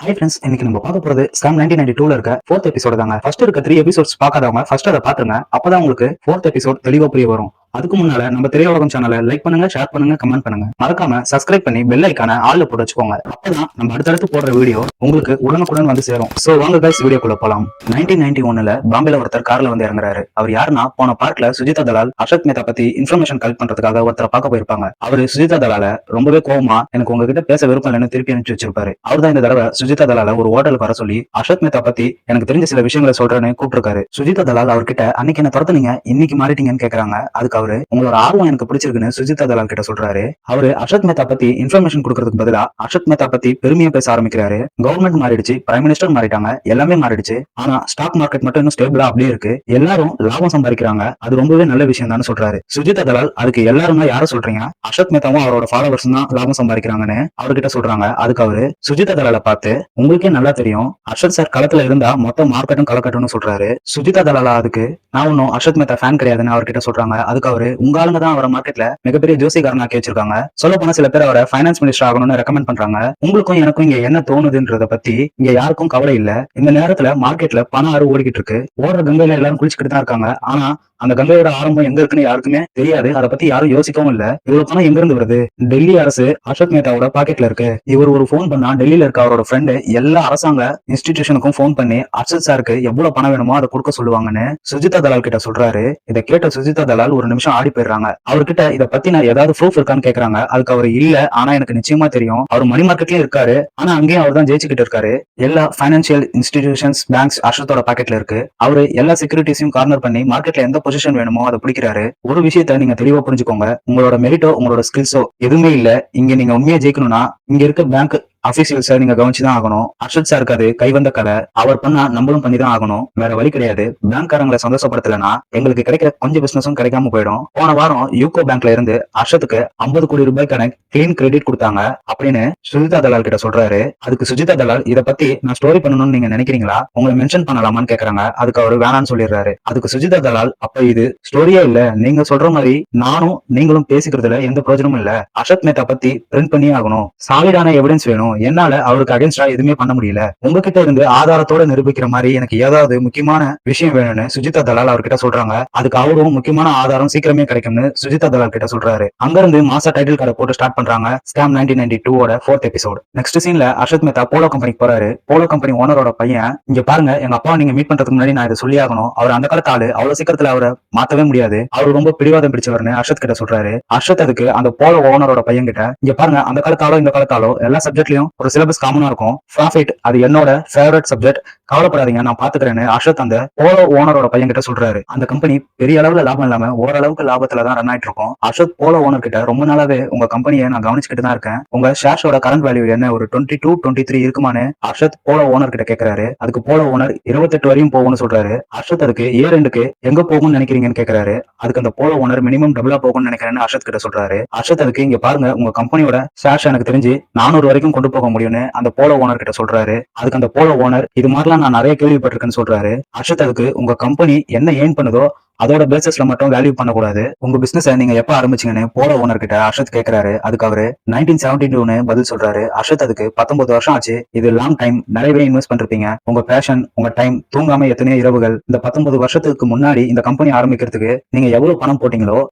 Hi friends, இன்னைக்கு நம்ம பார்க்க போறது ஸ்காம் 1992ல இருக்க 4th எபிசோட் தாங்க. ஃபர்ஸ்ட் இருக்க 3 எபிசோட்ஸ் பார்க்காதவங்க ஃபர்ஸ்ட் அதை பாத்துங்க. அப்பதான் உங்களுக்கு 4th எபிசோட் தெளிவா புரிய வரும். அதுக்கு முன்னால நம்ம திரையுலகம் சேனலை லைக் பண்ணுங்க, ஷேர் பண்ணுங்க, கமெண்ட் பண்ணுங்க. மறக்காம சப்ஸ்கிரைப் பண்ணி பெல் ஐக்கான ஆல்ல போட்டு வச்சுக்கோங்க. அப்பதான் நம்ம அடுத்தடுத்து போடுற வீடியோ உங்களுக்கு உடனுக்குடன் வந்து சேரும். சோ வாங்க கைஸ், வீடியோக்குள்ள போலாம். 1991ல பாம்பேல ஒருத்தர் கார்ல வந்து இறங்குறாரு. அவர் யாருன்னா, போன பார்ட்ல சுஜிதா தலால் அசோக் மேத்தா பத்தி இன்ஃபர்மேஷன் கலெக்ட் பண்றதுக்காக ஒருத்தரை பார்க்க போயிருப்பாங்க. அவரு சுஜிதா தலால ரொம்பவே கோவமா, எனக்கு உங்ககிட்ட பேச விருப்பம் இல்லைன்னு திருப்பி அனுப்பிச்சு வச்சிருப்பாரு. அவர் தான் இந்த தடவை சுஜிதா தலால ஒரு ஹோட்டலுக்கு வர சொல்லி அசோக் மேத்தா பத்தி எனக்கு தெரிஞ்ச சில விஷயங்களை சொல்றேன்னு கூப்பிட்டுருக்காரு. சுஜிதா தலால் அவர்கிட்ட, அன்னைக்கு என்ன துரத்துனீங்க, இன்னைக்கு மாறிட்டீங்கன்னு கேக்குறாங்க. அதுக்கு அவரு, உங்களோட ஆர்வம் எனக்கு பிடிச்சிருக்குன்னு சுஜிதா தலால் கிட்ட சொல்றாரு. அவரு அசோக் மேத்தா பத்தி இன்ஃபர்மேஷன் கொடுக்கறதுக்கு பதிலா அசோக் மேத்தா பத்தி பெருமையா பேச ஆரம்பிக்கிறாரு. கவர்மெண்ட் மாறிடுச்சு, பிரைம் மினிஸ்டர் மாறிட்டாங்க, எல்லாமே மாறிடுச்சு. ஆனா ஸ்டாக் மார்க்கெட் மட்டும் இன்னும் ஸ்டேபிளா அப்படியே இருக்கு. எல்லாரும் லாபம் சம்பாதிக்கிறாங்க, அது ரொம்பவே நல்ல விஷயம் தான் சொல்றாரு. சுஜிதா தலால் அதுக்கு எல்லாரும் யார சொல்றீங்க, அசோக் மேத்தாவும் அவரோட ஃபாலோவர்ஸ் தான் லாபம் சம்பாதிக்கிறாங்கன்னு அவர்கிட்ட சொல்றாங்க. அதுக்கு அவரு சுஜிதா தலாலை பார்த்து, உங்களுக்கே நல்லா தெரியும் அசோக் சார் களத்துல இருந்தா மொத்த மார்க்கெட்டும் கலக்கட்டும்னு சொல்றாரு. சுஜிதா தலாலா அதுக்கு, நான் ஒன்னும் அசோக் மேத்தா ஃபேன் கிடையாதுன்னு அவர்கிட்ட சொல்றாங்க. அதுக்கு அவரு, உங்க ஆளுங்க தான் அவரை மார்க்கெட்ல மிகப்பெரிய ஜோசிகாரன் ஆக்கி வச்சிருக்காங்க. சொல்ல போனா சில பேர் அவரை ஃபைனான்ஸ் மினிஸ்டர் ஆகணும்னு ரெக்கமெண்ட் பண்றாங்க. உங்களுக்கும் எனக்கும் இங்க என்ன தோணுதுன்றத பத்தி இங்க யாருக்கும் கவலை இல்ல. இந்த நேரத்துல மார்க்கெட்ல பணம் ஆறு ஓடிக்கிட்டு இருக்கு. ஓடுற கங்கையில எல்லாரும் குளிச்சுக்கிட்டு தான் இருக்காங்க. ஆனா அந்த கங்கையோட ஆரம்பம் எங்க இருக்குன்னு யாருக்குமே தெரியாது. அதை பத்தி யாரும் யோசிக்கவும் இல்ல. இவ்வளவு பணம் எங்க இருந்து வருது? டெல்லி அரசு அசோக் மேத்தாவோட பாக்கெட்ல இருக்கு. இவர் ஒரு போன் பண்ணா டெல்லியில இருக்க அவரோட ஃப்ரெண்டு எல்லா அரசாங்க இன்ஸ்டிடியூஷனுக்கும் போன் பண்ணி அர்ஷத் சாருக்கு எவ்வளவு பணம் வேணுமோ அதை கொடுக்க சொல்லுவாங்கன்னு சுஜிதா தலால் கிட்ட சொல்றாரு. இதை கேட்ட சுஜிதா தலால் ஒரு நிமிஷம் ஆடி போயிடுறாங்க. அவர்கிட்ட இதை பத்தி நான் ஏதாவது ப்ரூஃப் இருக்கான்னு கேக்குறாங்க. அதுக்கு அவர் இல்ல, ஆனா எனக்கு நிச்சயமா தெரியும். அவர் மணி மார்க்கெட்லயும் இருக்காரு, ஆனா அங்கேயும் அவர் தான் ஜெயிச்சுக்கிட்டு இருக்காரு. எல்லா பைனான்சியல் இன்ஸ்டிடியூஷன்ஸ் பேங்க்ஸ் அர்ஷத்தோட பாக்கெட்ல இருக்கு. அவரு எல்லா செக்யூரிட்டிஸையும் கார்னர் பண்ணி மார்க்கெட்ல எந்த பொசிஷன் வேணுமோ அதை பிடிக்கிறாரு. ஒரு விஷயத்த நீங்க தெளிவா புரிஞ்சுக்கோங்க, உங்களோட மெரிட்டோ உங்களோட ஸ்கில்ஸோ எதுவுமே இல்ல. இங்க நீங்க உண்மையா ஜெயிக்கணும்னா இங்க இருக்க பேங்க் அபிஷியல்ஸை நீங்க கவனிச்சுதான் ஆகணும். அர்ஷத் சாருக்கு அது கைவந்த கலை. அவர் பண்ணா நம்மளும் பண்ணிதான் ஆகணும், வேற வழி கிடையாது. பேங்க்காரங்களை சந்தோஷப்படுத்தலன்னா எங்களுக்கு கிடைக்கிற கொஞ்சம் பிசினஸும் கிடைக்காம போயிடும். போன வாரம் யூகோ பேங்க்ல இருந்து அர்ஷத்துக்கு 50 கோடி ரூபாய்க்கான கிளீன் கிரெடிட் கொடுத்தாங்க அப்படின்னு சுஜிதா தலால் கிட்ட சொல்றாரு. அதுக்கு சுஜிதா தலால், இதை பத்தி நான் ஸ்டோரி பண்ணணும்னு நீங்க நினைக்கிறீங்களா, உங்களை மென்ஷன் பண்ணலாமான்னு கேக்குறாங்க. அதுக்கு அவரு வேணான்னு சொல்லிடுறாரு. அதுக்கு சுஜிதா தலால், அப்ப இது ஸ்டோரியே இல்ல, நீங்க சொல்ற மாதிரி நானும் நீங்களும் பேசிக்கிறதுல எந்த பிரயோஜனமும் இல்ல. அசோக் மேத்தா பத்தி பிரிண்ட் பண்ணியே ஆகணும், சாலிடான எவிடன்ஸ் வேணும். என்னால அவருக்கு அகைன்ஸ்டா எதுவுமே பண்ண முடியல. உங்ககிட்ட இருந்து ஆதாரத்தோட நிரூபிக்கிற மாதிரி எனக்கு ஏதாவது முக்கியமான விஷயம் வேணும்னு சுஜிதா தலால் அவர்கிட்ட சொல்றாங்க. அதுக்கு அவரும் முக்கியமான ஆதாரம் சீக்கிரமே கிடைக்கும்னு சுஜிதா தலால் கிட்ட சொல்றாரு. அங்க இருந்து மாசா டைட்டில் கார்டை போட்டு ஸ்டார்ட் பண்றாங்க ஸ்காம் 1992 4th எபிசோட். நெக்ஸ்ட் சீன்ல அசோக் மேத்தா போலோ கம்பெனிக்கு போறாரு. போலோ கம்பெனி ஓனரோட பையன், இங்க பாருங்க, எங்க அப்பா நீங்க மீட் பண்றதுக்கு முன்னாடி நான் இதை சொல்லி ஆகணும், அவர் அந்த காலத்து ஆளு, அவ்வளவு சீக்கிரத்துல அவரை மாத்தவே முடியாது, அவர் ரொம்ப பிடிவாதம் பிடிச்சவர்னு அர்ஷத் கிட்ட சொல்றாரு. அர்ஷத் அதுக்கு அந்த போலோ ஓனரோட பையன் கிட்ட, இங்க பாருங்க, அந்த காலத்தாலோ இந்த காலத்தாலோ எல்லா சப்ஜெக்ட்லயும் ஒரு சிலபஸ் காமனா இருக்கும். ப்ராஃபிட் அது என்னோட ஃபேவரட் சப்ஜெக்ட், கவலைப்படாதீங்க நான் பாத்துக்கிறேன்னு அர்ஷத் அந்த போலோ ஓனரோட பையன் கிட்ட சொல்றாரு. அந்த கம்பெனி பெரிய அளவுல லாபம் இல்லாம ஓரளவுக்கு லாபத்துல தான் ரன் ஆயிட்டு இருக்கும். அர்ஷத் போலோ ஓனர் கிட்ட, ரொம்ப நாளாவே உங்க கம்பெனியை நான் கவனிச்சுக்கிட்டு தான் இருக்கேன், உங்க ஷேர்ஸோட கரண்ட் வேல்யூ என்ன, ஒரு 22 23 இருக்குமான்னு அர்ஷத் போலோ ஓனர் கிட்ட கேக்குறாரு. அதுக்கு போலோ ஓனர் 28 வரையும் போகும்னு சொல்றாரு. அர்ஷத் அதுக்கு இயர் எண்டுக்கு எங்க போகும்னு நினைக்கிறீங்கன்னு கேக்குறாரு. அதுக்கு அந்த போலோ ஓனர் மினிமம் டபுளா போகும்னு நினைக்கிறேன்னு அர்ஷத் கிட்ட சொல்றாரு. அர்ஷத் அதுக்கு, இங்க பாருங்க, உங்க கம்பெனியோட ஷேர்ஸ் எனக்கு தெரிஞ்சு 400 வரைக்கும் கொண்டு போக முடியும்னு அந்த போலோ ஓனர் கிட்ட சொல்றாரு. அதுக்கு அந்த போலோ ஓனர், இது மாதிரிலாம் நான் நிறைய கேள்விப்பட்டிருக்கேன்னு சொல்றாரு. அர்ஷத் அதுக்கு, உங்க கம்பெனி என்ன ஏர்ன் பண்ணுதோ அதோட பேசிஸ்ல மட்டும் வேல்யூ பண்ணக்கூடாது, உங்க பிசினஸ் நீங்க எப்ப ஆரம்பிச்சீங்கன்னு போலோ ஓனர் கிட்ட அர்ஷத் கேக்குறாரு. அதுக்கு அவரு 1972ன்னு பதில் சொல்றாரு. அர்ஷத் அதுக்கு, 19 வருஷம் ஆச்சு, இது லாங் டைம், நிறையவே இன்வெஸ்ட் பண்ணிருப்பீங்க, உங்க பேஷன், உங்க டைம், தூங்காம எத்தனையோ இரவுகள், இந்த 19 வருஷத்துக்கு முன்னாடி இந்த கம்பெனி ஆரம்பிக்கிறதுக்கு நீங்க எவ்வளவு பணம் போட்டீங்களோ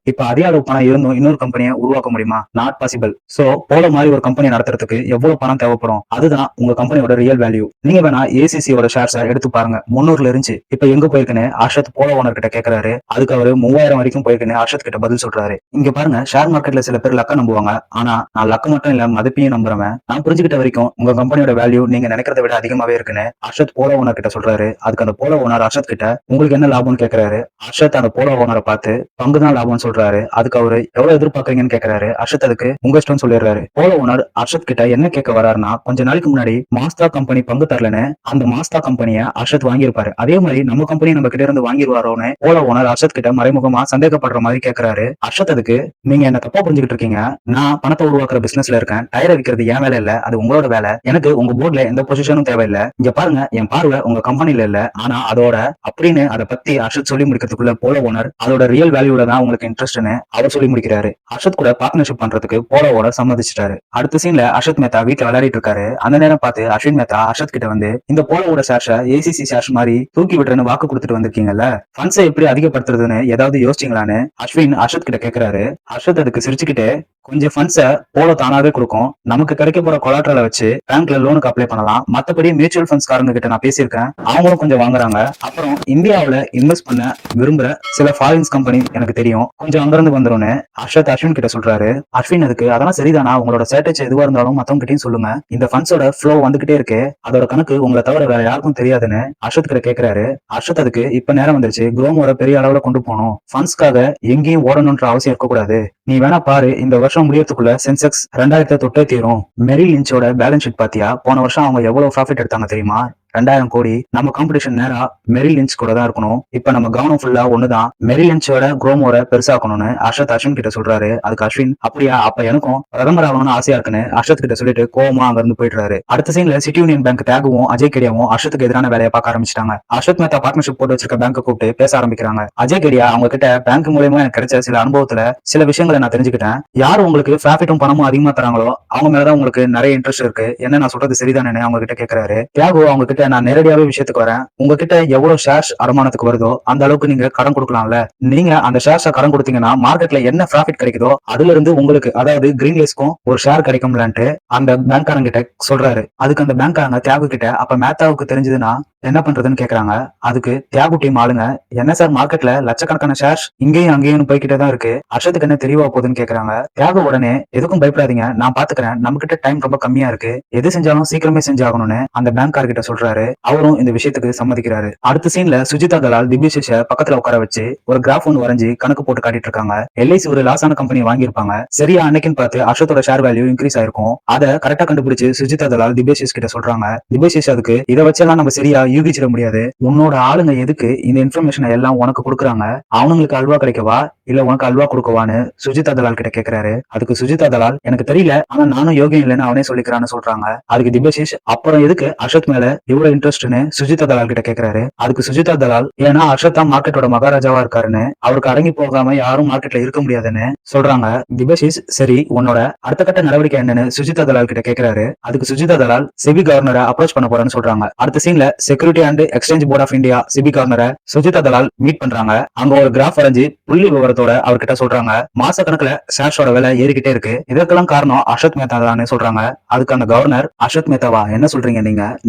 இப்ப அதே அளவு பணம் இருந்தும் இன்னொரு கம்பெனியை உருவாக்க முடியுமா? Not possible. சோ போலோ மாதிரி ஒரு கம்பெனி நடத்துறதுக்கு எவ்வளவு பணம் தேவைப்படும், அதுதான் உங்க கம்பெனியோட ரியல் வேல்யூ. நீங்க வேணா ஏசிசியோட ஷேர்ஸை எடுத்து பாருங்க, 300ல இருந்துச்சு, இப்ப எங்க போயிருக்குன்னு அர்ஷத் போலோ ஓனர் கிட்ட கேக்குறாரு. அதுக்கு அவரு 3000 வரைக்கும் போயிருக்குன்னு அர்ஷத் கிட்ட பதில் சொல்றாரு. இங்க பாருங்க, ஷேர் மார்க்கெட்ல சில பேர் லக்க நம்புவாங்க, ஆனா நான் லக்க மட்டும் இல்ல மதிப்பையும் நம்புறவன். நான் புரிஞ்சுக்கிட்ட வரைக்கும் உங்க கம்பெனியோட வேல்யூ நீங்க நினைக்கிறத விட அதிகமாவே இருக்குன்னு அர்ஷத் போலோ ஓனர் கிட்ட சொல்றாரு. அதுக்கு அந்த போலோ ஓனர் அர்ஷத் கிட்ட, உங்களுக்கு என்ன லாபம்னு கேக்குறாரு. அர்ஷத் அந்த போலோ ஓனரை பார்த்து பங்கு தான் லாபம்னு சொல்றாரு. அதுக்கு அவரு எவ்வளவு எதிர்பார்க்கறீங்கன்னு கேக்குறாரு. அர்ஷத் அதுக்கு உங்க இஷ்டம் சொல்லிடுறாரு. போலோ ஓனர் அர்ஷத் கிட்ட என்ன கேட்க வராருன்னா, கொஞ்ச நாளைக்கு முன்னாடி மாஸ்தா கம்பெனி பங்கு தரலன்னு அந்த மாஸ்தா கம்பெனியை அர்ஷத் வாங்கியிருப்பாரு, அதே மாதிரி நம்ம கம்பெனி நம்ம கிட்ட இருந்து வாங்கிடுவாரோன்னு போலோ ஓனர் நாள் அர்ஷத் கிட்ட மறைமுகமா சந்தேகப்படுற மாதிரி கேக்குறாரு. அர்ஷத் அதுக்கு, நீங்க என்ன தப்பா புரிஞ்சுக்கிட்டு இருக்கீங்க. நான் பணத்தை உருவாக்குற பிசினஸ்ல இருக்கேன். டயரை விற்கிறது என் வேலை இல்ல, அது உங்களோட வேலை. எனக்கு உங்க போர்ட்ல எந்த பொசிஷனும் தேவையில்லை. இங்க பாருங்க, என் பார்வை உங்க கம்பெனில இல்ல, ஆனா அதோட அப்படின்னு அதை பத்தி அர்ஷத் சொல்லி முடிக்கிறதுக்குள்ள போலோ ஓனர் அதோட ரியல் வேல்யூல தான் உங்களுக்கு இன்ட்ரெஸ்ட்னு அவர் சொல்லி முடிக்கிறாரு. அர்ஷத் கூட பார்ட்னர்ஷிப் பண்றதுக்கு போலோ ஓனர் சம்மதிச்சிட்டாரு. அடுத்த சீன்ல அர்ஷத் மேத்தா வீட்டுல விளையாடிட்டு இருக்காரு. அந்த நேரம் பார்த்து அஸ்வின் மேத்தா அர்ஷத் கிட்ட வந்து, இந்த போலோவோட ஷேர்ஸ ஏசிசி ஷேர்ஸ் மாதிரி தூக்கி விட்டுறன்னு வாக்கு கொடுத்துட்டு வந்திருக்கீங்கல்ல, ஃபண்ட்ஸை எப்படி அதிகப்படுத்துறதுன்னு ஏதாவது யோசிச்சீங்களான்னு அஸ்வின் அர்ஷத் கிட்ட கேக்குறாரு. அர்ஷத் அதுக்கு சிரிச்சுக்கிட்டு, கொஞ்சம் ஃபண்ட்ஸை போலோ தானாவே கொடுக்கும். நமக்கு கிடைக்க போற கொலாட்ரலை வச்சு பேங்க்ல லோனுக்கு அப்ளை பண்ணலாம். மத்தபடி மியூச்சுவல் ஃபண்ட்ஸ் காரங்க கிட்ட நான் பேசியிருக்கேன், அவங்களும் கொஞ்சம் வாங்குறாங்க. அப்புறம் இந்தியாவில இன்வெஸ்ட் பண்ண விரும்புற சில ஃபாரின்ஸ் கம்பெனி எனக்கு தெரியும், கொஞ்சம் அங்கிருந்து வந்துரும்னு அர்ஷத் அஸ்வின் கிட்ட சொல்றாரு. அஸ்வின் அதுக்கு, அதெல்லாம் சரிதானா, உங்களோட ஸ்ட்ராட்டஜி எதுவா இருந்தாலும் மத்தவங்க கிட்டயும் சொல்லுங்க. இந்த ஃபண்ட்ஸோட ஃப்ளோ வந்துகிட்டே இருக்கு, அதோட கணக்கு உங்களை தவிர வேற யாருக்கும் தெரியாதுன்னு அர்ஷத் கிட்ட கேக்குறாரு. அர்ஷத் அதுக்கு, இப்ப நேரம் வந்துருச்சு, குரோமோட பெரிய அளவுல கொண்டு போகணும். ஃபண்ட்ஸ்க்காக எங்கேயும் ஓடணும்ன்ற அவசியம் இருக்கக்கூடாது. நீ வேணா பாரு, இந்த வருஷம் முடியறதுக்குள்ள சென்செக்ஸ் 2000 தொட்டே தீரும். மெரில் லின்ச்சோட பேலன்ஸ் ஷீட் பாத்தியா? போன வருஷம் அவங்க எவ்வளவு ப்ராஃபிட் எடுத்தாங்க தெரியுமா? 2000 கோடி. நம்ம காம்படிஷன் நேரா மெரில் லின்ச் கூட தான் இருக்கணும். இப்ப நம்ம கவனம் ஃபுல்லா ஒண்ணுதான், மெரில் லின்ச்சோட குரோமோட பெருசாக்கணும்னு அர்ஷத் அஸ்வின் கிட்ட சொல்றாரு. அதுக்கு அஸ்வின், அப்படியா, அப்ப எனக்கும் பிரதமர் ஆகணும்னு ஆசையா இருக்குன்னு அர்ஷத் கிட்ட சொல்லிட்டு கோவமா அங்க இருந்து போயிடுறாரு. அடுத்த சீன்ல சிட்டி யூனியன் பேங்க் தியாகவும் அஜய் கெடியாவும் அர்ஷத்துக்கு எதிரான வேலையை பார்க்க ஆரம்பிச்சிட்டாங்க. அர்ஷத் மேத்தா பார்ட்னர்ஷிப் போட்டு வச்சிருக்க பேங்க் கூப்பிட்டு பேச ஆரம்பிக்கிறாங்க. அஜய் கெடியா அவங்க கிட்ட, பேங்க் மூலமா எனக்கு கிடைச்ச சில அனுபவத்துல சில விஷயங்களை நான் தெரிஞ்சுக்கிட்டேன். யார் உங்களுக்கு ப்ராஃபிட்டும் பணமும் அதிகமா தராங்களோ அவங்க மேலதான் உங்களுக்கு நிறைய இன்ட்ரெஸ்ட் இருக்கு. என்ன நான் சொல்றது சரிதானே அவங்க கிட்ட கேட்கிறாரு. தியாகு அவங்க கிட்ட, நான் நேரடியாவே விஷயத்துக்கு வரேன், உங்ககிட்ட எவ்வளவு ஷேர்ஸ் அடமானத்துக்கு வருதோ அந்த அளவுக்கு நீங்க கடன் கொடுக்கலாம்ல. நீங்க அந்த ஷேர்ஸ கடன் கொடுத்தீங்கன்னா மார்க்கெட்ல என்ன ப்ராஃபிட் கிடைக்குதோ அதுல இருந்து உங்களுக்கு, அதாவது கிரீன்லேஸ்க்கும் ஒரு ஷேர் கிடைக்கும்லான்ட்டு அந்த பேங்க்காரங்க கிட்ட சொல்றாரு. அதுக்கு அந்த பேங்க்காரங்க தியாகு கிட்ட, அப்ப மேத்தாவுக்கு தெரிஞ்சதுன்னா என்ன பண்றதுன்னு கேக்குறாங்க. அதுக்கு தியாகு டீம் ஆளுங்க, என்ன சார், மார்க்கெட்ல லட்சக்கணக்கான ஷேர்ஸ் இங்கேயும் அங்கேயும் போய்கிட்டே தான் இருக்கு, அர்ஷத்துக்கு என்ன தெரியவா போகுதுன்னு கேக்குறாங்க. தியாகு உடனே, எதுக்கும் பயப்படாதீங்க, நான் பாத்துக்கிறேன், நம்ம கிட்ட டைம் ரொம்ப கம்மியா இருக்கு, எது செஞ்சாலும் சீக்கிரமே செஞ்சாகணும்னு அந்த பேங்க்கார் கிட்ட சொல்றாரு. அவரும் இந்த விஷயத்துக்கு சம்மதிக்கிறாரு. அடுத்த சீன்ல சுஜிதா தலால் திவ்யசேஷ பக்கத்துல உட்கார வச்சு ஒரு கிராஃப் ஒன்று வரைஞ்சு கணக்கு போட்டு காட்டிட்டு இருக்காங்க. எல்ஐசி ஒரு லாஸான கம்பெனி வாங்கியிருப்பாங்க. சரியா அன்னைக்குன்னு பார்த்து அர்ஷத்தோட ஷேர் வேல்யூ இன்க்ரீஸ் ஆயிருக்கும். அதை கரெக்டா கண்டுபிடிச்சு சுஜிதா தலால் திவ்யசேஷ் கிட்ட சொல்றாங்க. திவ்யசேஷ் அதுக்கு, இதை வச்செல்லாம் நம்ம சரியா யூகிச்சிட முடியாது, உன்னோட ஆளுங்க எதுக்கு இந்த இன்ஃபர்மேஷன் எல்லாம் உனக்கு கொடுக்குறாங்க, அவனுங்களுக்கு அல்வா கிடைக்கவா இல்ல உனக்கு அல்வா கொடுக்கவான்னு சுஜிதா தலால் கிட்ட கேக்குறாரு. அதுக்கு சுஜிதா தலால், எனக்கு தெரியல, ஆனா நானும் யோகியம் இல்லைன்னு அவனே சொல்லிக்கிறான்னு சொல்றாங்க. அதுக்கு திவ்யசேஷ், அப்புறம் எதுக்கு அர்ஷத் மேல இவ்வளவு இன்ட்ரெஸ்ட்னு சுஜிதா தலால் கிட்ட கேக்குறாரு. அதுக்கு சுஜிதா தலால், ஏன்னா அர்ஷத் தான் மார்க்கெட்டோட மகாராஜாவா இருக்காருன்னு, அவருக்கு அடங்கி போகாம யாரும் மார்க்கெட்ல இருக்க முடியாதுன்னு சொல்றாங்க. திவ்யசேஷ், சரி, உன்னோட அடுத்த கட்ட நடவடிக்கை என்னன்னு சுஜிதா தலால் கிட்ட கேக்குறாரு. அதுக்கு சுஜிதா தலால், செபி கவர்னரை அப்ரோச் பண்ண போறேன்னு சொல்றாங்க. அடுத்த சீன்ல Security and Exchange Board of India SEBI கவர்னரை சுஜிதா தலால் மீட் பண்றாங்க. அங்க ஒரு கிராஃப் வரைஞ்சு புள்ளி விவரத்தோட அவர்கிட்ட சொல்றாங்க. மாச கணக்குல ஷேர்ஸோட விலை ஏறிக்கிட்டே இருக்கு, இதற்கெல்லாம் காரணம் அர்ஷத் மேத்தா தான் சொல்றாங்க. அதுக்கு அந்த கவர்னர், அர்ஷத் மேத்தாவா, என்ன சொல்றீங்க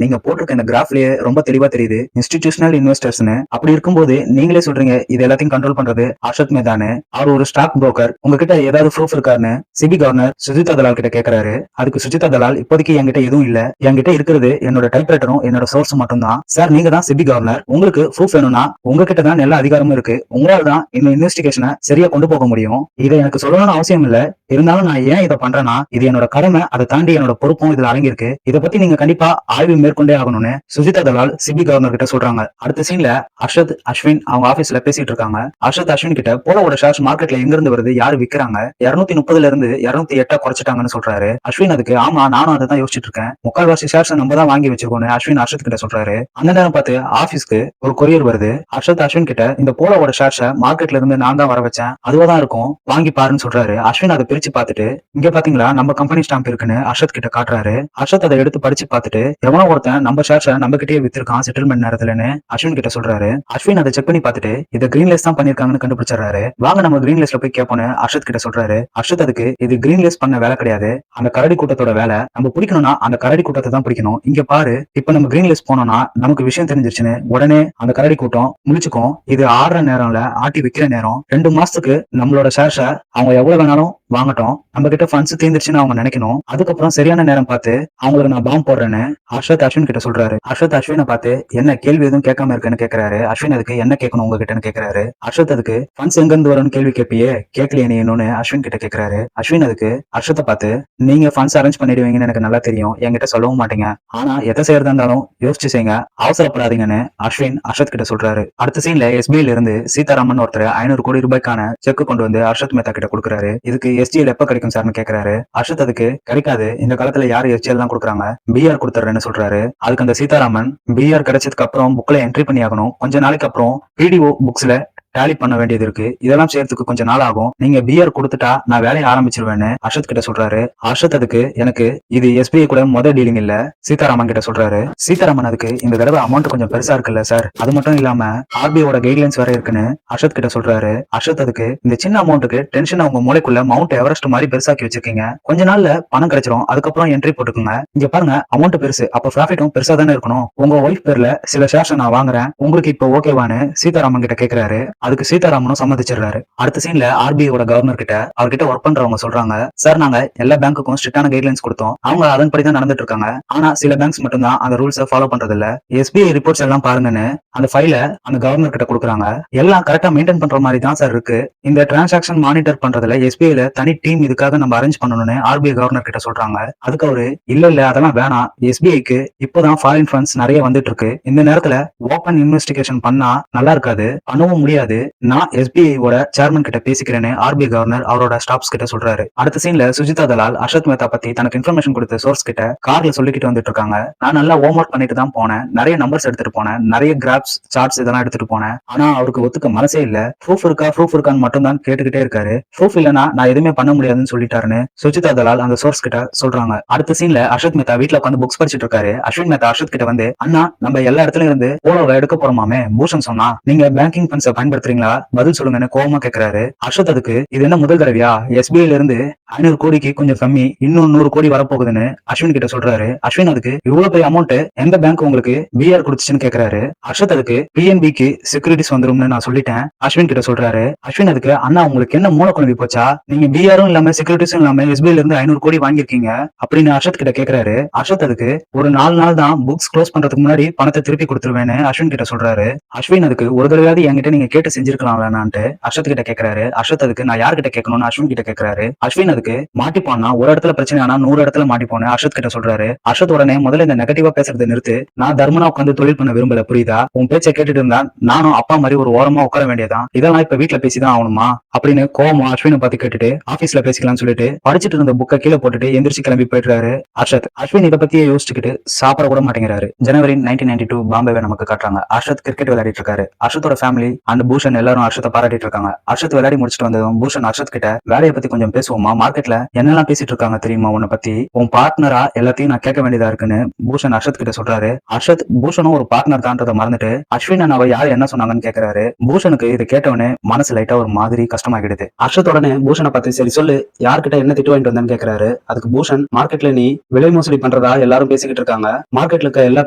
நீங்க போட்டிருக்க இந்த கிராஃப்லயே ரொம்ப தெளிவா தெரியுது இன்ஸ்டிடியூஷனல் இன்வெஸ்டர்ஸ்னு. அப்படி இருக்கும்போது நீங்களே சொல்றீங்க இது எல்லாத்தையும் கண்ட்ரோல் பண்றது அர்ஷத் மேத்தானு, அவர் ஒரு ஸ்டாக் புரோக்கர், உங்ககிட்ட ஏதாவது ப்ரூஃப் இருக்காருன்னு சிபி கவர்னர் சுஜிதா தலால் கிட்ட கேக்குறாரு. அதுக்கு சுஜிதா தலால், இப்போதைக்கு என்கிட்ட எதுவும் இல்ல, என்கிட்ட இருக்கிறது என்னோட டைப்ரைட்டரும் என்னோட சோர்ஸ் மட்டும் தான். சார், நீங்க தான் சிபி கவர்னர், உங்களுக்கு ப்ரூஃப் வேணும்னா உங்ககிட்ட தான் எல்லா அதிகாரமும் இருக்கு, உங்களால தான் இந்த இன்வெஸ்டிகேஷனை சரியா கொண்டு போக முடியும். இதை எனக்கு சொல்லணும்னு அவசியம் இல்ல, இருந்தாலும் நான் ஏன் இதை பண்றேன்னா இது என்னோட கடமை, அதை தாண்டி என்னோட பொறுப்பும் இதுல அடங்கியிருக்கு, இதை பத்தி நீங்க கண்டிப்பா ஆய்வு மேற்கொண்டே ஆகணும்னு சுஜிதா தலால் சிபி கவர்னர் கிட்ட சொல்றாங்க. அடுத்த சீன்ல அர்ஷத் அஸ்வின் அவங்க ஆபீஸ்ல பேசிட்டு இருக்காங்க. அர்ஷத் அஸ்வின் கிட்ட, போலோட ஷேர்ஸ் மார்க்கெட்ல எங்க இருந்து வருது, யாரு விக்கிறாங்க, 230 இருந்து 208 குறைச்சிட்டாங்கன்னு சொல்றாரு. அஸ்வின் அதுக்கு, ஆமா, நானும் அதை தான் யோசிச்சுட்டு இருக்கேன், முக்கால்வாசி ஷேர்ஸ் நம்ம தான் வாங்கி வச்சிருக்கோம்னு அஸ்வின் அர்ஷத் கிட்ட சொல்றாரு. அந்த நேரம் பார்த்து ஆபீஸ்க்கு ஒரு கொரியர் வருது. அர்ஷத் அஸ்வின் கிட்ட, இந்த போலோவோட ஷேர்ஸ மார்க்கெட்ல இருந்து நான் தான் வர வச்சேன், அதுவாதான் இருக்கும், வாங்கி பாருன்னு சொல்றாரு. அஸ்வின் அதை பிரிச்சு பார்த்துட்டு, இங்க பாத்தீங்களா நம்ம கம்பெனி ஸ்டாம்ப் இருக்குன்னு அர்ஷத் கிட்ட காட்டுறாரு. அர்ஷத் அதை எடுத்து படிச்சு பார்த்துட்டு, எவனோ ஒருத்தன் நம்ம ஷேர்ஸ நம்ம கிட்டே வித்திருக்கான் செட்டில்மெண்ட் நேரத்துலன்னு அஸ்வின் கிட்ட சொல்றாரு. அஸ்வின் அதை செக் பண்ணி பார்த்துட்டு, இதை கிரீன்லேஸ் தான் பண்ணிருக்காங்கன்னு கண்டுபிடிச்சாரு. வாங்க நம்ம கிரீன்லேஸ்ல போய் கேட்போன்னு அர்ஷத் கிட்ட சொல்றாரு. அர்ஷத் அதுக்கு, இது கிரீன்லேஸ் பண்ண வேலை கிடையாது, அந்த கரடி கூட்டத்தோட வேலை, நம்ம பிடிக்கணும்னா அந்த கரடி கூட்டத்தை தான் பிடிக்கணும். இங்க பாரு, இப்ப நம்ம கிரீன்லேஸ் போனோம்னா நமக்கு விஷயம் தெரிஞ்சிருச்சுன்னு உடனே அந்த கரடி கூட்டம் முழிச்சுக்கும். இது ஆடுற நேரம்ல, ஆட்டி விக்கிற நேரம், 2 மாசத்துக்கு நம்மளோட ஷேர்ஸ அவங்க எவ்வளவு வேணாலும் வாங்கட்டும். நம்ம கிட்ட ஃபண்ட்ஸ் தீர்ந்துருச்சுன்னு அவங்க நினைக்கணும். அதுக்கப்புறம் சரியான நேரம் பார்த்து அவங்களுக்கு நான் பாம்பு போடுறேன்னு ஹர்ஷத் அஸ்வின் கிட்ட சொல்றாரு. ஹர்ஷத் அஸ்வினை பார்த்து என்ன கேள்வி எதுவும் கேட்காம இருக்குன்னு கேக்குறாரு. அஸ்வின் அதுக்கு என்ன கேட்கணும் உங்ககிட்டன்னு கேக்குறாரு. ஹர்ஷத் அதுக்கு ஃபண்ட்ஸ் எங்க இருந்து வரும்னு கேள்வி கேட்பியே, கேட்கலையே நீ என்னன்னு அஸ்வின் கிட்ட கேக்குறாரு. அஸ்வின் அதுக்கு ஹர்ஷத்தை பார்த்து நீங்க ஃபண்ட்ஸ் அரேஞ்ச் பண்ணிடுவீங்கன்னு எனக்கு நல்லா தெரியும், என்கிட்ட சொல்லவும் மாட்டீங்க, ஆனா எதை செய்யறதா இருந்தாலும் யோசிச்சு செய்யுங்க, அவசரப்படாதீங்கன்னு அஸ்வின் ஹர்ஷத் கிட்ட சொல்றாரு. அடுத்த சீன்ல எஸ்பிஐல இருந்து சீதாராமன் ஒருத்தர் 500 கோடி ரூபாய்க்கான செக் கொண்டு வந்து ஹர்ஷத் மேத்தா கிட்ட கொடுக்குறாரு. இதுக்கு எஸ்டிஎல் எப்ப கிடைக்கும் சார்னு கேக்குறாரு. ஹர்ஷத் அதுக்கு கிடைக்காது, இந்த காலத்துல யாரு எஸ்டிஎல் தான் கொடுக்குறாங்க, பிஆர் கொடுத்துறேன்னு சொல்றாரு. அதுக்கு அந்த சீதாராமன் பிஆர் கிடைச்சதுக்கு அப்புறம் புக்ல என்ட்ரி பண்ணி ஆகணும், கொஞ்ச நாளைக்கு அப்புறம் பிடிஓ புக்ஸ்ல டேலி பண்ண வேண்டியது இருக்கு, இதெல்லாம் செய்யறதுக்கு கொஞ்சம் நாள் ஆகும், நீங்க பிஆர் கொடுத்துட்டா நான் வேலையை ஆரம்பிச்சிருவேன்னு ஹர்ஷத் கிட்ட சொல்றாரு. ஹர்ஷத் அதுக்கு எனக்கு இது எஸ்பிஐ கூட முதல் டீலிங் இல்ல, சீதாராமன் கிட்ட சொல்றாரு. சீதாராமன் அதுக்கு இந்த தடவை அமௌண்ட் கொஞ்சம் பெருசா இருக்குல்ல சார், அது மட்டும் இல்லாம ஆர்பிஐயோட கைட்லைன்ஸ் வேற இருக்குன்னு ஹர்ஷத் கிட்ட சொல்றாரு. ஹர்ஷத் அதுக்கு இந்த சின்ன அமௌண்ட்டுக்கு டென்ஷன் உங்க மூளைக்குள்ள மவுண்ட் எவரெஸ்ட் மாதிரி பெருசாக்கி வச்சிருக்கீங்க, கொஞ்ச நாள்ல பணம் கிடைச்சிரும், அதுக்கப்புறம் என்ட்ரி போட்டுக்குங்க, இங்க பாருங்க அமௌண்ட் பெருசு, அப்ப ப்ராஃபிட்டும் பெருசா தானே இருக்கணும், உங்க ஒய்ஃப் பேர்ல சில ஷேர்ஸ் நான் வாங்குறேன், உங்களுக்கு இப்போ ஓகேவான்னு சீதாராமன் கிட்ட கேக்குறாரு. அதுக்கு சீதாராமனும் சம்மதிச்சிடுறாரு. அடுத்த சீன்ல ஆர்பிஐயோட கவர்னர் கிட்ட அவர்கிட்ட ஒர்க் பண்றவங்க சொல்றாங்க, சார் நாங்க எல்லா பேங்க்குக்கும் ஸ்ட்ரிக்டான கைட்லைன்ஸ் கொடுத்தோம், அவங்க அதன்படி தான் நடந்துட்டு இருக்காங்க, ஆனா சில பேங்க்ஸ் மட்டும் தான் அந்த ரூல்ஸை ஃபாலோ பண்றது இல்ல, எஸ்பிஐ ரிப்போர்ட்ஸ் எல்லாம் பாருங்கன்னு அந்த ஃபைல அந்த கவர்னர் கிட்ட கொடுக்குறாங்க. எல்லாம் கரெக்டா மெயின்டைன் பண்ற மாதிரி தான் சார் இருக்கு, இந்த டிரான்சாக்ஷன் மானிட்டர் பண்றதுல எஸ்பிஐல தனி டீம் இதுக்காக நம்ம அரேஞ்ச் பண்ணணும்னு ஆர்பிஐ கவர்னர் கிட்ட சொல்றாங்க. அதுக்கு அவரு இல்ல அதெல்லாம் வேணாம், எஸ்பிஐக்கு இப்போதான் ஃபாரின் ஃபண்ட்ஸ் நிறைய வந்துட்டு இருக்கு, இந்த நேரத்துல ஓபன் இன்வெஸ்டிகேஷன் பண்ணா நல்லா இருக்காது, பண்ணவும் முடியாது, நான் எஸ்பிஐயோட சேர்மன் கிட்ட பேசிக்கிறேன்னு ஆர்பிஐ கவர்னர் அவரோட ஸ்டாப்ஸ் கிட்ட சொல்றாரு. அடுத்த சீன்ல சுஜிதா தலால் ஹர்ஷத் மேத்தா பத்தி தனக்கு இன்ஃபர்மேஷன் கொடுத்த சோர்ஸ் கிட்ட கார்ல சொல்லிக்கிட்டு வந்துட்டு இருக்காங்க. நான் நல்லா ஹோம் ஒர்க் பண்ணிட்டு தான் போனேன், நிறைய நம்பர்ஸ் எடுத்துட்டு போனேன், நிறைய கிராப்ஸ் சார்ட்ஸ் இதெல்லாம் எடுத்துட்டு போனேன், ஆனா அவருக்கு ஒத்துக்க மனசே இல்ல, ப்ரூஃப் இருக்கான்னு மட்டும் தான் கேட்டுக்கிட்டே இருக்காரு, ப்ரூஃப் இல்லனா நான் எதுவுமே பண்ண முடியாதுன்னு சொல்லிட்டாருன்னு சுஜிதா தலால் அந்த சோர்ஸ் கிட்ட சொல்றாங்க. அடுத்த சீன்ல ஹர்ஷத் மேத்தா வீட்டுல உட்காந்து புக்ஸ் படிச்சிட்டு இருக்காரு. அஸ்வின் மேத்தா ஹர்ஷத் கிட்ட வந்து அண்ணா நம்ம எல்லா இடத்துல இருந்து போலோவை எடுக்க போறோமாமே, பூஷன் சொன்னா நீங்க பேங்கிங் ஃபண்ட்ஸை பயன்படுத்துறீங்களா, பதில் சொல்லுங்கன்னு கோவமா கேக்குறாரு. ஹர்ஷத் அதுக்கு இது என்ன முதல் தடவையா, எஸ்பிஐல இருந்து 500 கோடிக்கு கொஞ்சம் கம்மி, இன்னும் 100 கோடி வரப்போகுதுன்னு அஸ்வின் கிட்ட சொல்றாரு. அஸ்வின் அதுக்கு இவ்வளவு பெரிய அமௌண்ட் எந்த பேங்க் உங்களுக்கு பிஆர் கொடுத்துச்சுன்னு கேக்குறாரு. ஹர்ஷத் அதுக்கு பிஎன்பிக்கு செக்யூரிட்டிஸ் வந்துரும்னு நான் சொல்லிட்டேன் அஸ்வின் கிட்ட சொல்றாரு. அஸ்வின் அதுக்கு அண்ணா உங்களுக்கு என்ன மூளை குழம்பி போச்சா, நீங்க பிஆரும் இல்லாம செக்யூரிட்டிஸும் இல்லாம எஸ்பிஐல இருந்து 500 கோடி வாங்கிருக்கீங்க அப்படின்னு ஹர்ஷத் கிட்ட கேக்குறாரு. ஹர்ஷத் அதுக்கு ஒரு 4 நாள் தான் புக்ஸ் க்ளோஸ் பண்றதுக்கு முன்னாடி பணத்தை திருப்பி கொடுத்துருவேன்னு அஸ்வின் கிட்ட சொல்றாரு. அஸ்வின் அதுக்கு ஒரு தடவையாவது என்கிட்ட நீங்க கேட்டு செஞ்சிருக்கலாம்லான்ட்டு ஹர்ஷத் கிட்ட கேக்குறாரு. ஹர்ஷத் அதுக்கு நான் யார்கிட்ட கேட்கணும்னு அஸ்வின் கிட்ட கேக்குறாரு. அஸ்வின் அதுக்கு மாட்டிப்போனா ஒரு இடத்துல பிரச்சனை ஆனா 100 இடத்துல மாட்டிப்போன்னு ஹர்ஷத் கிட்ட சொல்றாரு. ஹர்ஷத் உடனே முதல்ல இந்த நெகட்டிவா பேசுறதை நிறுத்து, நான் தர்மனா உட்காந்து தொழில் பண்ண விரும்பல, புரியுதா, உன் பேச்சை கேட்டுட்டு இருந்தா நானும் அப்பா மாதிரி ஒரு ஓரமா உட்கார வேண்டியதான், இதெல்லாம் இப்ப வீட்டுல பேசிதான் ஆகணுமா அப்படின்னு கோவமா அஸ்வினை பார்த்து கேட்டுட்டு ஆபீஸ்ல பேசிக்கலாம்னு சொல்லிட்டு படிச்சுட்டு இருந்த புக்கை கீழே போட்டுட்டு எந்திரிச்சு கிளம்பி போயிடுறாரு ஹர்ஷத். அஸ்வின் இதை பத்தியே யோசிச்சுக்கிட்டு சாப்பிட கூட மாட்டேங்கிறாரு. ஜனவரி 1992 பாம்பேவை நமக்கு காட்டுறாங்க. ஹர்ஷத் கிரிக்கெட் விளையாடிட்டு இருக்காரு. ஹர்ஷத்தோட ஃபேமிலி அண்ட் பூஷன் எல்லாரும் ஹர்ஷத்தை பாராட்டிட்டு இருக்காங்க. ஹர்ஷத் விளையாடி முடிச்சுட்டு வந்ததும் பூஷன் ஹர்ஷத் கிட்ட வேலையை பத்தி கொஞ்சம் பேசுவோமா, மார்க்கெட்ல என்னெல்லாம் பேசிட்டு இருக்காங்க தெரியுமா உன்னை பத்தி, உன் பார்ட்னரா எல்லாத்தையும் நான் கேட்க வேண்டியதா இருக்குன்னு பூஷன் ஹர்ஷத் கிட்ட சொல்றாரு. ஹர்ஷத் பூஷனும் ஒரு பார்ட்னர் தான்றதை மறந்துட்டு அஸ்வின் அண்ணாவை யார் என்ன சொன்னாங்கன்னு கேக்குறாரு. பூஷனுக்கு இதை கேட்டவனே மனசு லைட்டா ஒரு மாதிரி கஷ்டமாகிடுது. ஹர்ஷத் உடனே பூஷனை பார்த்து சரி சொல்லு, யார்கிட்ட என்ன திட்டு வாங்கிட்டு வந்தேன்னு கேக்குறாரு. அதுக்கு பூஷன் மார்க்கெட்ல நீ விலை மோசடி பண்றதா எல்லாரும் பேசிக்கிட்டு இருக்காங்க, மார்க்கெட்ல இருக்க எல்லா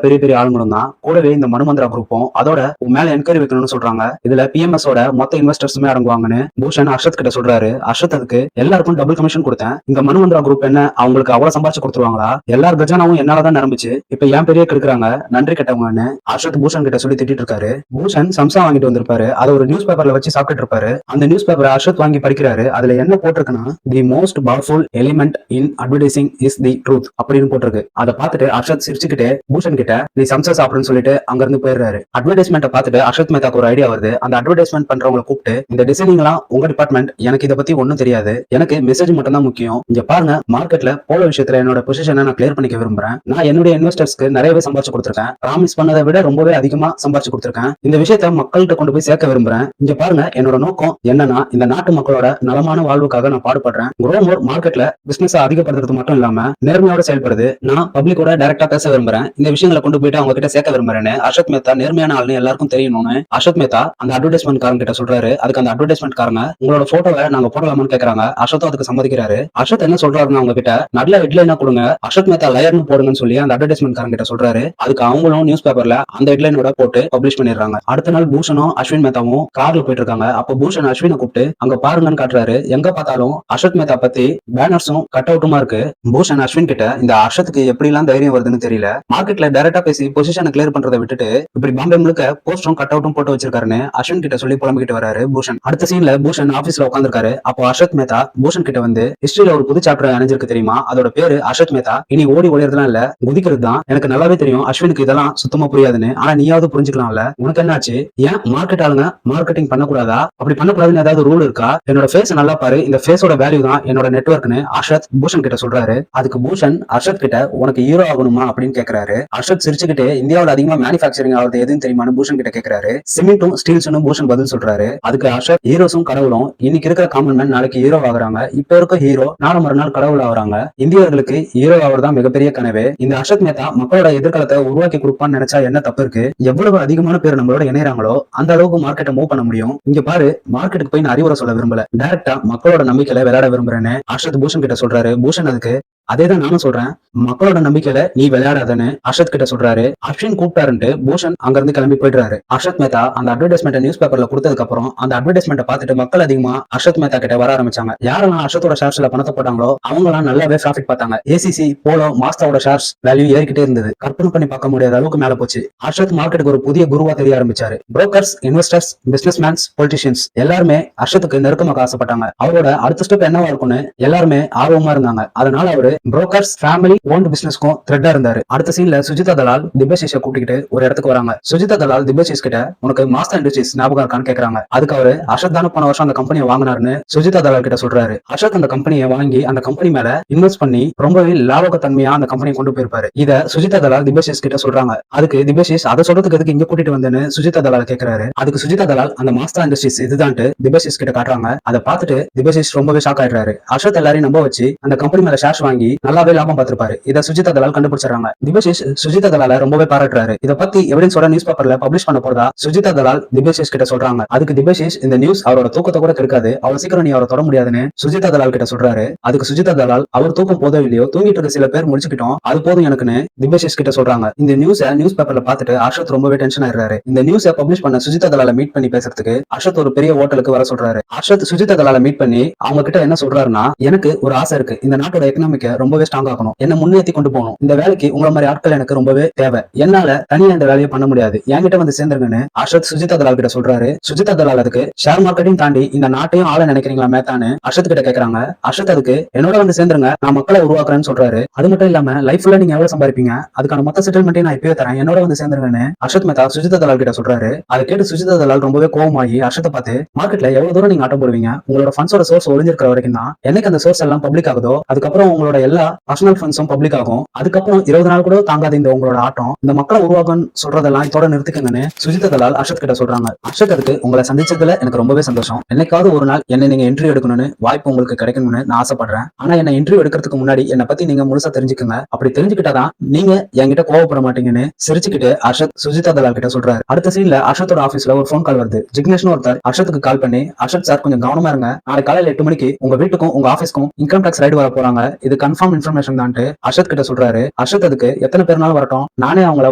பெரிய பெரிய ஆளுங்களும் தான், கூடவே இந்த மனுமந்திரா குரூப்பும் அதோட உன் மேல என்கொயரி வைக்கணும்னு சொல்றாங்க, இதுல பிஎம்எஸ் ஓட மொத்த இன்வெஸ்டர்ஸுமே அடங்குவாங்கன்னு பூஷன் ஹர்ஷத் கிட்ட சொல்றாரு. ஹர்ஷத் அதுக்கு எல்லாருக்கும் டபுள் கமிஷன் கொடுத்தேன், இந்த மனுமந்திரா குரூப் என்ன அவங்களுக்கு அவ்வளவு சம்பாதிச்சு கொடுத்துருவாங்களா, எல்லார் கஜானாவும் என்னாலதான் நிரம்பிச்சு, இப்ப ஏன் பெரிய கெடுக்கிறாங்க, நன்றி கெட்டவங்கன்னு ஹர்ஷத் பூஷன் கிட்ட சொல்லி திட்டிட்டு இருக்காரு. பூஷன் சம்சா வாங்கிட்டு வந்திருப்பாரு, அதை ஒரு நியூஸ் பேப்பர்ல வச்சு சாப்பிட்டு இருப்பாரு. அந்த நியூஸ் பேப்பரை ஹர்ஷத் வாங்கி படிக்கிறாரு. அதுல என்ன போட்டிருக்குன்னா the most powerful element in advertising is the truth அப்படின்னு போட்டிருக்கு. அதை பார்த்துட்டு ஹர்ஷத் சிரிச்சுக்கிட்டு பூஷன் கிட்ட நீ சம்சா சாப்பிடுன்னு சொல்லிட்டு அங்க இருந்து போயிடுறாரு. அட்வர்டைஸ்மெண்ட் பார்த்துட்டு ஹர்ஷத் மேத்தாக்கு ஒரு ஐடியா வருது. அந்த அட்வர்டைஸ்மெண்ட் பண்றவங்களை கூப்பிட்டு இந்த டிசைனிங் எல்லாம் உங்க டிபார்ட்மெண்ட், எனக்கு இதை பத்தி ஒன்னும் தெரியாது, எனக்கு மெசேஜ் மட்டும் தான் முக்கியம், இங்க பாருங்க மார்க்கெட்ல போலோ விஷயத்துல என்னோட பொசிஷனை நான் கிளியர் பண்ணிக்க விரும்புறேன், நான் என்னுடைய இன்வெஸ்டர்ஸ்க்கு நிறையவே சம்பாதிச்சு கொடுத்திருக்கேன், ப்ராமிஸ் பண்ணதை விட ரொம்பவே அதிகமா சம்பாதிச்சு கொடுத்திருக்கேன், இந்த விஷயத்த மக்கள்கிட்ட கொண்டு போய் சேர்க்க விரும்புறேன், இங்க பாருங்க என்னோட நோக்கம் என்னன்னா இந்த நாட்டு மக்களோட நலமான வாழ்வுக்காக நான் பாடுபடுறேன், குரோமோர் மார்க்கெட்ல பிசினஸ் அதிகப்படுத்துறது மட்டும் இல்லாம நேர்மையோட செயல்படுது, நான் பப்ளிக்கோட டைரக்டா பேச விரும்புறேன், இந்த விஷயங்களை கொண்டு போயிட்டு அவங்க கிட்ட சேர்க்க விரும்புறேன்னு ஹர்ஷத் மேத்தா நேர்மையான ஆள்னு எல்லாருக்கும் தெரியணும்னு ஹர்ஷத் மேத்தா அந்த அட்வர்டைஸ்மெண்ட் காரங்க கிட்ட சொல்றாரு. அதுக்கு அந்த அட்வர்டைஸ்மெண்ட் காரங்க உங்களோட போட்டோவை நாங்க போடலாமான்னு கேக்குறாங்க. ஹர்ஷத்தும் அதுக்கு சம்மதிக்க யோசிக்கிறாரு. அர்ஷத் என்ன சொல்றாருன்னா அவங்க கிட்ட நல்ல ஹெட்லைனா கொடுங்க, அர்ஷத் மேத்தா லயர்னு போடுங்கன்னு சொல்லி அந்த அட்வர்டைஸ்மெண்ட் காரங்க கிட்ட சொல்றாரு. அதுக்கு அவங்களும் நியூஸ் பேப்பர்ல அந்த ஹெட்லைனோட போட்டு பப்ளிஷ் பண்ணிடுறாங்க. அடுத்த நாள் பூஷனும் அஸ்வின் மேத்தாவும் கார்ல போயிட்டு இருக்காங்க. அப்போ பூஷன் அஸ்வினை கூப்பிட்டு அங்க பாருங்கன்னு காட்டுறாரு. எங்க பார்த்தாலும் அர்ஷத் மேத்தா பத்தி பேனர்ஸும் கட் அவுட்டுமா இருக்கு. பூஷன் அஸ்வின் கிட்ட இந்த அர்ஷத்துக்கு எப்படி எல்லாம் தைரியம் வருதுன்னு தெரியல, மார்க்கெட்ல டைரக்டா பேசி பொசிஷனை கிளியர் பண்றதை விட்டுட்டு இப்படி பாம்பே முழுக்க போஸ்டரும் கட் அவுட்டும் போட்டு வச்சிருக்காருன்னு அஸ்வின் கிட்ட சொல்லி புலம்பிக்கிட்டு வராரு பூஷன். அடுத்த சீன்ல பூஷன் ஆபீஸ்ல உட்காந்துருக்காரு. அப்போ அர்ஷத் மேத்தா பூஷன் கிட்ட வந்து ஹிஸ்டரியில ஒரு புது சாப்டர் அணிஞ்சிருக்கு தெரியுமா, அதோட பேரு அர்ஷத் மேத்தா, இனி ஓடி ஒளியறதுலாம் இல்ல குதிக்கிறது தான். எனக்கு நல்லாவே தெரியும் அஸ்வினுக்கு இதெல்லாம் சுத்தமா புரியாதுன்னு, ஆனா நீயாவது புரிஞ்சுக்கலாம்ல, உனக்கு என்னாச்சு, ஏன் மார்க்கெட் ஆளுங்க மார்க்கெட்டிங் பண்ணக்கூடாதா, அப்படி பண்ணக்கூடாதுன்னு ஏதாவது ரூல் இருக்கா, என்னோட ஃபேஸ் நல்லா பாரு, இந்த ஃபேஸோட வேல்யூ தான் என்னோட நெட்வொர்க்னு அர்ஷத் பூஷன் கிட்ட சொல்றாரு. அதுக்கு பூஷன் அர்ஷத் கிட்ட உனக்கு ஹீரோ ஆகணுமா அப்படின்னு கேக்குறாரு. அர்ஷத் சிரிச்சுக்கிட்டே இந்தியாவில் அதிகமா மேனுஃபேக்சரிங் ஆகுது எதுன்னு தெரியுமான்னு பூஷன் கிட்ட கேக்குறாரு. சிமெண்ட்டும் ஸ்டீல்ஸும் பூஷன் பதில் சொல்றாரு. அதுக்கு அர்ஷத் ஹீரோஸும் கடவுளும் இன்னைக்கு இருக்கிற காமன் மேன் நாளைக்கு ஹீரோ ஆகுறாங்க, இப்ப இருக்க ஹீரோ நாளை மறுநாள் கடவுள் ஆகுறாங்க, இந்தியர்களுக்கு ஹீரோ ஆகுறதா மிகப்பெரிய கனவு. இந்த அர்ஷத் மேத்தா மக்களோட எதிர்காலத்தை உருவாக்கி கொடுப்பான்னு நினைச்சா என்ன தப்பு இருக்கு, எவ்வளவு அதிகமான பேர் நம்மளோட இணையறாங்களோ அந்த அளவுக்கு மார்க்கெட்டை மூவ் பண்ண முடியும். இங்க பாரு, மார்க்கெட்டுக்கு போய் நான் அறிவுரை சொல்ல விரும்பல, டைரக்டா மக்களோட நம்பிக்கையில விளையாட விரும்புறேன்னு அர்ஷத் பூஷன் கிட்ட சொல்றாரு. பூஷன் அதுக்கு அதேதான் நானும் சொல்றேன், மக்களோட நம்பிக்கையில நீ விளையாடாதன்னு அர்ஷத் கிட்ட சொல்றாரு. அஸ்வின் கூப்பிட்டாருன்ட்டு பூஷன் அங்க இருந்து கிளம்பி போயிடுறாரு. அர்ஷத் மேத்தா அந்த அட்வர்டைஸ்மெண்ட் நியூஸ் பேப்பர்ல கொடுத்ததுக்கு அப்புறம் அந்த அட்வர்டைஸ்மெண்ட் பார்த்துட்டு மக்கள் அதிகமா அர்ஷத் மேத்தா கிட்ட வர ஆரம்பிச்சாங்க. யாரெல்லாம் அர்ஷத்தோட ஷேர்ஸ்ல பணத்தை போட்டாங்களோ அவங்க எல்லாம் நல்லாவே ப்ராஃபிட் பார்த்தாங்க. ஏசிசி போலோ மாஸ்தாவோட ஷேர்ஸ் வேல்யூ ஏறிக்கிட்டே இருந்தது, கற்பனை பண்ணி பார்க்க முடியாத அளவுக்கு மேல போச்சு. அர்ஷத் மார்க்கெட்டுக்கு ஒரு புதிய குருவா தெரிய ஆரம்பிச்சாரு. Brokers, investors, business men's, politicians எல்லாருமே அர்ஷத்துக்கு நெருக்கமாக ஆசைப்பட்டாங்க. அவரோட அடுத்த ஸ்டெப் என்னவா இருக்கும்னு எல்லாருமே ஆர்வமா இருந்தாங்க. அதனால அவரு புரோக்கர்ஸ் ஃபேமிலி ஓன்ட் பிசினஸ்க்கும் த்ரெட்டா இருந்தாரு. அடுத்த சீன்ல சுஜிதா தலால் திபேஷிஷை கூட்டிக்கிட்டு ஒரு இடத்துக்கு வராங்க. சுஜிதா தலால் திபேஷிஷ் கிட்ட உனக்கு மாஸ்டர் இண்டஸ்ட்ரீஸ் ஞாபகம் இருக்கான்னு கேக்குறாங்க. அதுக்கு அவரு அர்ஷத் தான போன வருஷம் அந்த கம்பெனியை வாங்கினாருன்னு சுஜிதா தலால் கிட்ட சொல்றாரு. அர்ஷத் அந்த கம்பெனியை வாங்கி அந்த கம்பெனி மேல இன்வெஸ்ட் பண்ணி ரொம்பவே லாபகத்தன்மையா அந்த கம்பெனி கொண்டு போயிருப்பாரு. இத சுஜிதா தலால் திபேஷிஷ் கிட்ட சொல்றாங்க. அதுக்கு திபேஷிஷ் அதை சொல்றதுக்கு எதுக்கு இங்க கூட்டிட்டு வந்தேன்னு சுஜிதா தலால் கேக்குறாரு. அதுக்கு சுஜிதா தலால் அந்த மாஸ்டர் இண்டஸ்ட்ரீஸ் இதுதான்ட்டு திபேஷிஷ் கிட்ட காட்டுறாங்க. அதை பார்த்துட்டு திபேஷிஷ் ரொம்பவே ஷாக் ஆயிடுறாரு. அர்ஷத் எல்லாரையும் நம்ப வச்சு அந்த கம்பெனி மேல ஷேர்ஸ் வாங்கி நல்லாவே லாபம் பார்த்திருப்பாரு. இத சுஜிதா தலால் கண்டுபிடிச்சாங்க. திபேஷிஷ் சுஜிதா தலால ரொம்பவே பாராட்டுறாரு. இத பத்தி எவிடன்ஸோட நியூஸ் பேப்பர்ல பப்ளிஷ் பண்ண போறதா சுஜிதா தலால் திபேஷிஷ் கிட்ட சொல்றாங்க. அதுக்கு திபேஷிஷ் இந்த நியூஸ் அவரோட தூக்கத்தை கூட கெடுக்காது, அவ்வளவு சீக்கிரம் நீ அவரை தொட முடியாதுன்னு சுஜிதா தலால் கிட்ட சொல்றாரு. அதுக்கு சுஜிதா தலால் அவர் தூக்கம் போதும் இல்லையோ தூங்கிட்டு இருக்க சில பேர் முடிச்சுக்கிட்டோம், அது போதும் எனக்குன்னு திபேஷிஷ் கிட்ட சொல்றாங்க. இந்த நியூஸ் பேப்பர்ல பார்த்துட்டு அர்ஷத் ரொம்பவே டென்ஷன் ஆயிடுறாரு. இந்த நியூஸை பப்ளிஷ் பண்ண சுஜிதா தலால மீட் பண்ணி பேசுறதுக்கு அர்ஷத் ஒரு பெரிய ஹோட்டலுக்கு வர சொல்றாரு. அர்ஷத் சுஜிதா தலால மீட் பண்ணி அவங்க கிட்ட என்ன சொல்றாருன்னா, எனக்கு ஒரு ஆசை இருக்கு, இந்த நாட்டோட எக்கனாமிக்க ரொம்பவே ஸ்ட்ராங் ஆகணும், என்ன முன்னேற்றி கொண்டு போகணும், இந்த வேலைக்கு உங்களை மாதிரி ஆட்கள் எனக்கு ரொம்பவே தேவை, என்னால தனியா இந்த வேலையை பண்ண முடியாது, என்கிட்ட வந்து சேர்ந்துருங்கன்னு அர்ஷத் சுஜிதா தலால் கிட்ட சொல்றாரு. சுஜிதா தலால் அதுக்கு ஷேர் மார்க்கெட்டையும் தாண்டி இந்த நாட்டையும் ஆள நினைக்கிறீங்களா மேத்தான்னு அர்ஷத் கிட்ட கேக்குறாங்க. அர்ஷத் அதுக்கு என்னோட வந்து சேர்ந்துருங்க, நான் மக்களை உருவாக்குறேன்னு சொல்றாரு. அது மட்டும் இல்லாம லைஃப்ல நீங்க எவ்வளவு சம்பாதிப்பீங்க, அதுக்கான மொத்த செட்டில்மெண்ட்டையும் நான் இப்பவே தரேன், என்னோட வந்து சேர்ந்துருங்கன்னு அர்ஷத் மேத்தா சுஜிதா தலால் கிட்ட சொல்றாரு. அதை கேட்டு சுஜிதா தலால் ரொம்பவே கோவமாகி அர்ஷத்தை பார்த்து, மார்க்கெட்ல எவ்வளவு தூரம் நீங்க ஆட்டம் போடுவீங்க, உங்களோட ஃபண்ட்ஸோட சோர்ஸ் ஒளிஞ்சிருக்கிற வரைக்கும் தான், என்னைக்கு அந்த சோர்ஸ் எல்லாம் பப்ளிக் ஆகுதோ அதுக்கப்புறம் உங்களோட எல்லா பர்சனல் ஃபண்ட்ஸும் பப்ளிக் ஆகும், அதுக்கப்புறம் 20 நாள் கூட தாங்காத இந்த உங்களோட ஆட்டம், இந்த மக்களை உருவாக்குன்னு சொல்றதெல்லாம் இதோட நிறுத்திக்கங்கன்னு சுஜிதா தலால் அர்ஷத் கிட்ட சொல்றாங்க. அர்ஷத் அதுக்கு உங்களை சந்திச்சதுல எனக்கு ரொம்பவே சந்தோஷம், என்னைக்காவது ஒரு நாள் என்ன நீங்க இன்டர்வியூ எடுக்கணும்னு வாய்ப்பு உங்களுக்கு கிடைக்கணும்னு நான் ஆசைப்படுறேன், ஆனா என்ன இன்டர்வியூ எடுக்கிறதுக்கு முன்னாடி என்னை பத்தி நீங்க முழுசா தெரிஞ்சுக்கங்க, அப்படி தெரிஞ்சுக்கிட்டாதான் நீங்க என்கிட்ட கோவப்பட மாட்டீங்கன்னு சிரிச்சுக்கிட்டு அர்ஷத் சுஜிதா தலால் கிட்ட சொல்றாரு. அடுத்த சீன்ல அர்ஷத்தோட ஆபீஸ்ல ஒரு போன் கால் வருது. ஜிக்னேஷ்னு ஒருத்தர் அர்ஷத்துக்கு கால் பண்ணி, அர்ஷத் சார் கொஞ்சம் கவனமா இருங்க, நாளை காலையில 8 மணிக்கு உங்க வீட்டுக்கும் உங்க ஆபீஸ்க்கும் இன்கம் டாக்ஸ் ரைடு வர போறாங்க, இது கன்ஃபார்ம் இன்ஃபர்மேஷன் தான்ட்டு அர்ஷத் கிட்ட சொல்றாரு. அர்ஷத் அதுக்கு எத்தனை பேர்னாலும் வரட்டும், நானே அவங்கள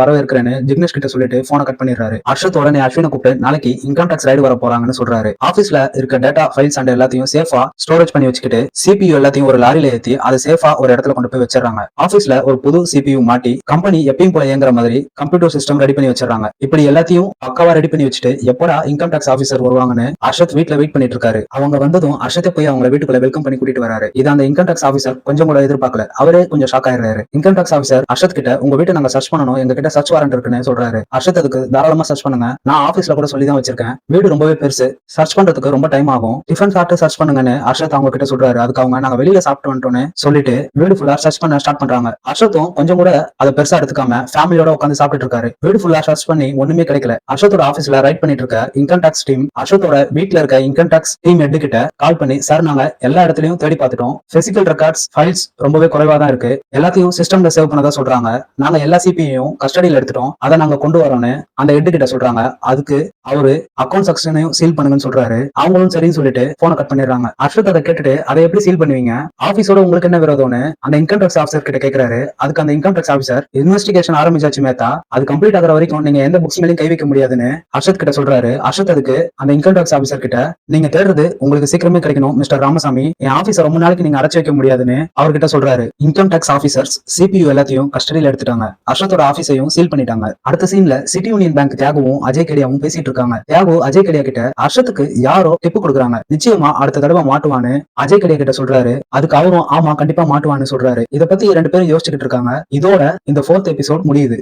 வரவேற்கிறேன்னு ஜிக்னேஷ் கிட்ட சொல்லிட்டு போனை கட் பண்ணிடுறாரு. அர்ஷத் உடனே அஸ்வினை கூப்பிட்டு நாளைக்கு இன்கம் டாக்ஸ் ரைடு வர போறாங்கன்னு சொல்றாரு. ஆபீஸ்ல இருக்க டேட்டா ஃபைல்ஸ் அண்ட் எல்லாத்தையும் சேஃபா ஸ்டோரேஜ் பண்ணி வச்சுக்கிட்டு CPU எல்லாத்தையும் ஒரு லாரியில ஏத்தி அதை சேஃபா ஒரு இடத்துல கொண்டு போய் வச்சிடறாங்க. ஆபீஸ்ல ஒரு புது CPU மாட்டி கம்பெனி எப்பயும் போல இயங்குற மாதிரி கம்ப்யூட்டர் சிஸ்டம் ரெடி பண்ணி வச்சிடறாங்க. இப்படி எல்லாத்தையும் பக்காவா ரெடி பண்ணி வச்சுட்டு எப்படா இன்கம் டாக்ஸ் ஆபீசர் வருவாங்கன்னு அர்ஷத் வீட்டுல வெயிட் பண்ணிட்டு இருக்காரு. அவங்க வந்ததும் அர்ஷத்தை போய் அவங்க வீட்டுக்குள்ள வெல்கம் பண்ணி கூட்டிட்டு வராரு. இது அந்த இன்கம் டாக்ஸ் ஆபீசர் கொஞ்சம் கூட எதிர்பார்க்கல. அவரே கொஞ்சம் ஷாக் ஆயிடுறாரு. இன்கம் டாக்ஸ் ஆபீசர் அர்ஷத் கிட்ட உங்க வீட்டை நாங்க சர்ச் பண்ணணும், எங்க கிட்ட சர்ச் வாரண்ட் இருக்குன்னு சொல்றாரு. அர்ஷத் அதுக்கு தாராளமா சர்ச் பண்ணுங்க, நான் ஆபீஸ்ல கூட சொல்லி தான் வச்சிருக்கேன், வீடு ரொம்பவே பெருசு, சர்ச் பண்றதுக்கு ரொம்ப டைம் ஆகும், டிஃபன் சாப்பிட்டு சர்ச் பண்ணுங்கன்னு அர்ஷத் அவங்க கிட்ட சொல்றாரு. அதுக்கு அவங்க நாங்க வெளியில சாப்பிட்டு வந்துட்டோம்னு சொல்லிட்டு வீடு ஃபுல்லா சர்ச் பண்ண ஸ்டார்ட் பண்றாங்க. அர்ஷத்தும் கொஞ்சம் கூட அதை பெருசா எடுத்துக்காம ஃபேமிலியோட உட்காந்து சாப்பிட்டு இருக்காரு. வீடு ஃபுல்லா சர்ச் பண்ணி ஒண்ணுமே கிடைக்கல. அர்ஷத்தோட ஆபீஸ்ல ரைட் பண்ணிட்டு இருக்க இன்கம் டாக்ஸ் டீம் அர்ஷத்தோட வீட்டுல இருக்க இன்கம் டாக்ஸ் டீம் ஹெட் கிட்ட கால் பண்ணி, சார் நாங்க எல்லா இடத்துலயும் தேடி பார்த்துட்டோம், பிசிக்கல் ரெக்கார்ட்ஸ், ஃபைல்ஸ், ரொம்பவே குறைவா தான் இருக்கு. எல்லாத்தையும் சிஸ்டம்ல சேவ் பண்ணதா சொல்றாங்க. நாங்க எல்லா சிபியும் கஸ்டடியில எடுத்துட்டோம், அதை நாங்க கொண்டு வரோம்னு அந்த ஹெட் கிட்ட சொல்றாங்க. அதுக்கு அவரு அக்கௌண்ட் செக்ஷனையும் சீல் பண்ணுங்கன்னு சொல்றாரு. அவங்களும் சரின்னு சொல்லிட்டு போனை கட் பண்ணிடுறாங்க. அர்ஷத் அதை கேட்டுட்டு அதை எப்படி சீல் பண்ணுவீங்க, ஆபீஸோட உங்களுக்கு என்ன விரோதம்னு அந்த இன்கம் டேக்ஸ் ஆஃபீஸர் கிட்ட கேட்கிறாரு. அதுக்கு அந்த இன்கம் டேக்ஸ் ஆஃபீஸர், இன்வெஸ்டிகேஷன் ஆரம்பிச்சாச்சு மேத்தா, அது கம்ப்ளீட் ஆகிற வரைக்கும் நீங்க எந்த புக்ஸ் மேலேயும் கை வைக்க முடியாதுன்னு அர்ஷத் கிட்ட சொல்றாரு. அர்ஷத் அதுக்கு அந்த இன்கம் டேக்ஸ் ஆஃபீஸர் கிட்ட, நீங்க தேடுறது உங்களுக்கு சீக்கிரமே கிடைக்கணும் மிஸ்டர் ராமசாமி, என் ஆபீஸை ரொம்ப நாளைக்கு நீங்க அடைச்சு வைக்க முடியாதுன்னு அவர்கிட்ட சொல்றாரு. இன்கம் டேக்ஸ் ஆபீசர்ஸ் சிபியூ எல்லாத்தையும் கஸ்டடியில எடுத்துட்டாங்க. அர்ஷத்தோட ஆபீஸையும் சீல் பண்ணிட்டாங்க. அடுத்த சீன்ல சிட்டி யூனியன் பேங்க் தியாகவும் அஜய் கேடியாவும் பேசிட்டு இருக்காங்க. தியாகு அஜய் கேடியா கிட்ட அர்ஷத்துக்கு யாரோ டிப்பு கொடுக்குறாங்க, நிச்சயமா அடுத்த தடவை மாட்டுவான்னு அஜய் கேடியா கிட்ட சொல்றாரு. அதுக்கு அவரும் ஆமா கண்டிப்பா மாட்டுவான்னு சொல்றாரு. இதை பத்தி ரெண்டு பேரும் யோசிச்சுக்கிட்டு இருக்காங்க. இதோட இந்த 4th எபிசோட் முடியுது.